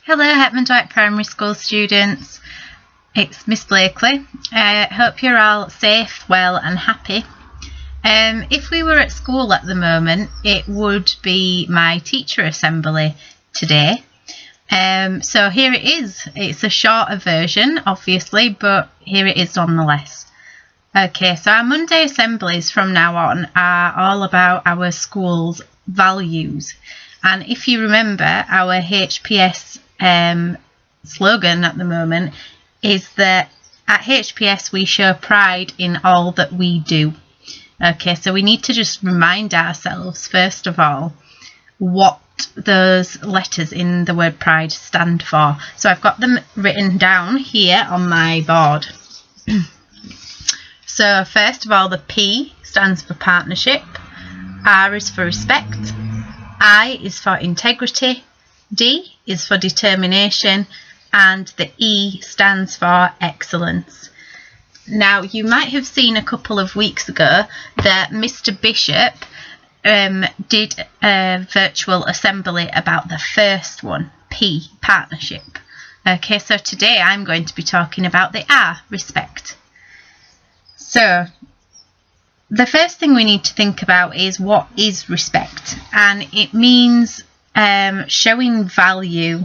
Hello Hetman Dwight Primary School students, it's Miss Blakeley. Hope you're all safe, well and happy. If we were at school at the moment, it would be my teacher assembly today. So here it is. It's a shorter version obviously, but here it is nonetheless. Okay, so our Monday assemblies from now on are all about our school's values. And if you remember, our HPS slogan at the moment is that at HPS we show pride in all that we do. Okay, so we need to just remind ourselves first of all what those letters in the word pride stand for. So I've got them written down here on my board. So first of all, the P stands for partnership, R is for respect, I is for integrity, D is for determination, and the E stands for excellence. Now, you might have seen a couple of weeks ago that Mr. Bishop did a virtual assembly about the first one, P, partnership. Okay, so today I'm going to be talking about the R, respect. So, the first thing we need to think about is what is respect, and it means showing value,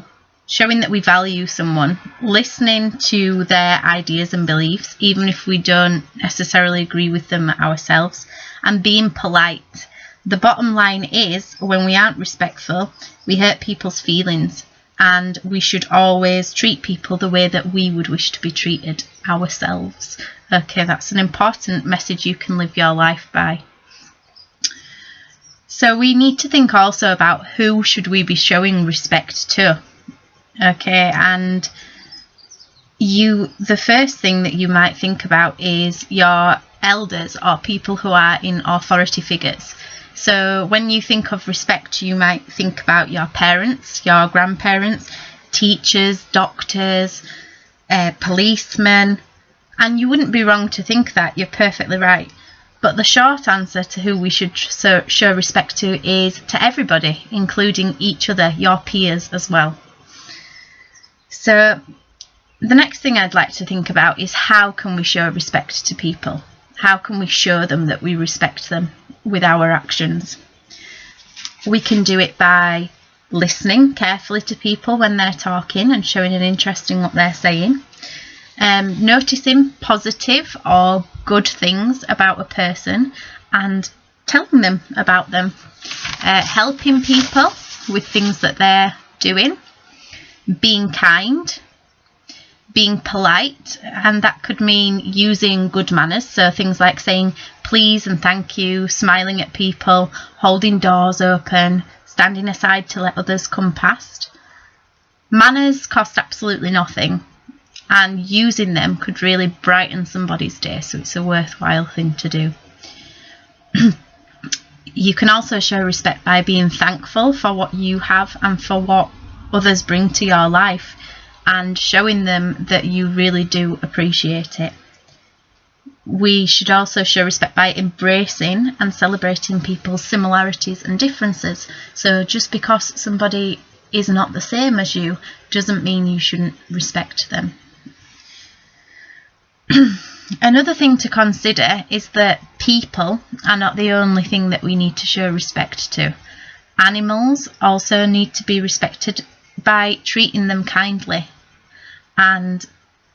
showing that we value someone, listening to their ideas and beliefs, even if we don't necessarily agree with them ourselves, and being polite. The bottom line is, when we aren't respectful, we hurt people's feelings, and we should always treat people the way that we would wish to be treated ourselves. Okay, that's an important message you can live your life by. So we need to think also about who should we be showing respect to. Okay, and the first thing that you might think about is your elders or people who are in authority figures. So when you think of respect, you might think about your parents, your grandparents, teachers, doctors, policemen, and you wouldn't be wrong to think that. You're perfectly right. But the short answer to who we should show respect to is to everybody, including each other, your peers as well. So the next thing I'd like to think about is how can we show respect to people? How can we show them that we respect them with our actions? We can do it by listening carefully to people when they're talking and showing an interest in what they're saying. Noticing positive or good things about a person and telling them about them. Helping people with things that they're doing. Being kind. Being polite, and that could mean using good manners, so things like saying please and thank you, smiling at people, holding doors open, standing aside to let others come past. Manners cost absolutely nothing, and using them could really brighten somebody's day, so it's a worthwhile thing to do. You can also show respect by being thankful for what you have and for what others bring to your life, and showing them that you really do appreciate it. We should also show respect by embracing and celebrating people's similarities and differences. So just because somebody is not the same as you doesn't mean you shouldn't respect them. Another thing to consider is that people are not the only thing that we need to show respect to. Animals also need to be respected by treating them kindly, and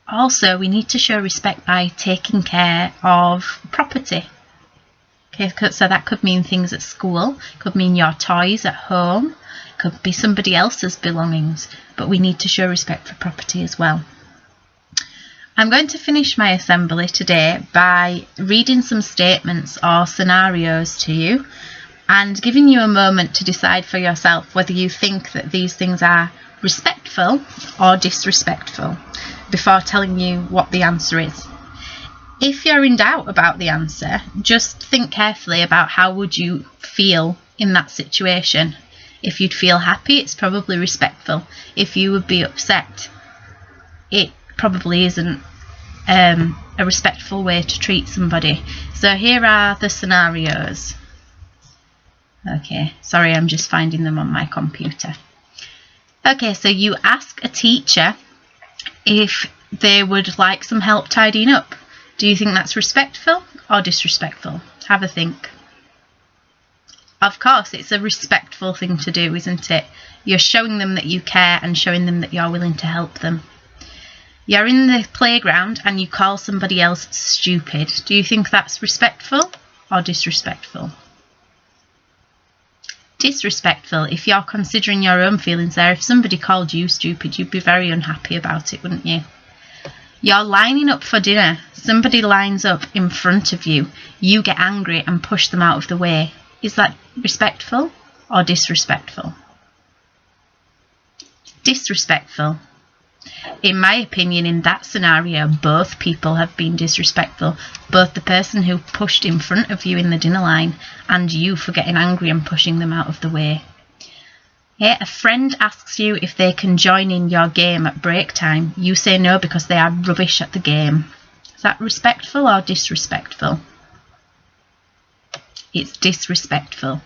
also we need to show respect by taking care of property. Okay, so that could mean things at school, could mean your toys at home, could be somebody else's belongings, but we need to show respect for property as well. I'm going to finish my assembly today by reading some statements or scenarios to you and giving you a moment to decide for yourself whether you think that these things are respectful or disrespectful before telling you what the answer is. If you're in doubt about the answer, just think carefully about how would you feel in that situation. If you'd feel happy, it's probably respectful. If you would be upset, it probably isn't a respectful way to treat somebody. So here are the Okay, so you ask a teacher if they would like some help tidying up. Do you think that's respectful or disrespectful? Have a think. Of course, it's a respectful thing to do, isn't it? You're showing them that you care and showing them that you're willing to help them. You're in the playground and you call somebody else stupid. Do you think that's respectful or disrespectful? Disrespectful. If you're considering your own feelings there, if somebody called you stupid, you'd be very unhappy about it, wouldn't you? You're lining up for dinner. Somebody lines up in front of you. You get angry and push them out of the way. Is that respectful or disrespectful? Disrespectful. In my opinion, in that scenario, both people have been disrespectful. Both the person who pushed in front of you in the dinner line and you for getting angry and pushing them out of the way. Yeah, a friend asks you if they can join in your game at break time. You say no because they are rubbish at the game. Is that respectful or disrespectful? It's disrespectful.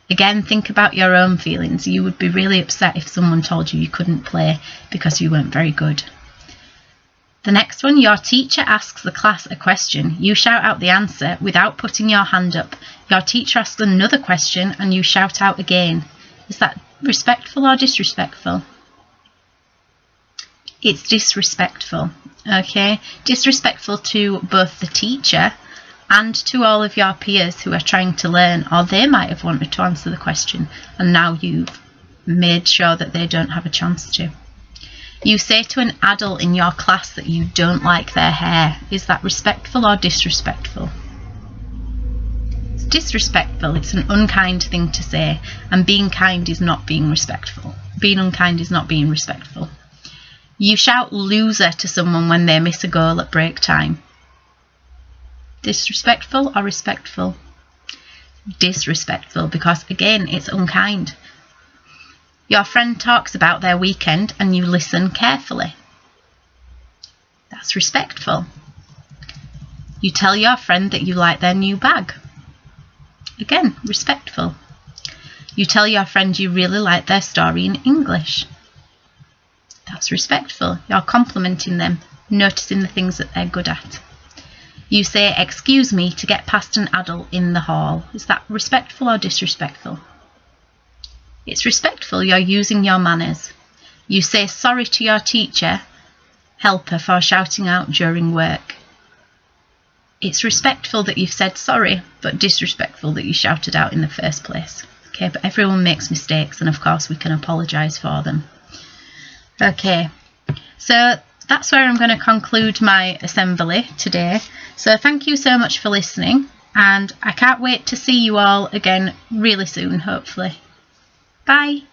Again, think about your own feelings. You would be really upset if someone told you you couldn't play because you weren't very good. The next one, your teacher asks the class a question. You shout out the answer without putting your hand up. Your teacher asks another question and you shout out again. Is that respectful or disrespectful? It's disrespectful. Okay, disrespectful to both the teacher and to all of your peers who are trying to learn, or they might have wanted to answer the question and now you've made sure that they don't have a chance to. You say to an adult in your class that you don't like their hair. Is that respectful or disrespectful? It's disrespectful. It's an unkind thing to say, and being kind is not being respectful. Being unkind is not being respectful. You shout loser to someone when they miss a goal at break time. Disrespectful or respectful? Disrespectful, because again, it's unkind. Your friend talks about their weekend and you listen carefully. That's respectful. You tell your friend that you like their new bag. Again, respectful. You tell your friend you really like their story in English. That's respectful. You're complimenting them, noticing the things that they're good at. You say, excuse me, to get past an adult in the hall. Is that respectful or disrespectful? It's respectful. You're using your manners. You say sorry to your teacher, helper, for shouting out during work. It's respectful that you've said sorry, but disrespectful that you shouted out in the first place. Okay, but everyone makes mistakes, and of course we can apologise for them. Okay, so that's where I'm going to conclude my assembly today. So thank you so much for listening, and I can't wait to see you all again really soon, hopefully. Bye.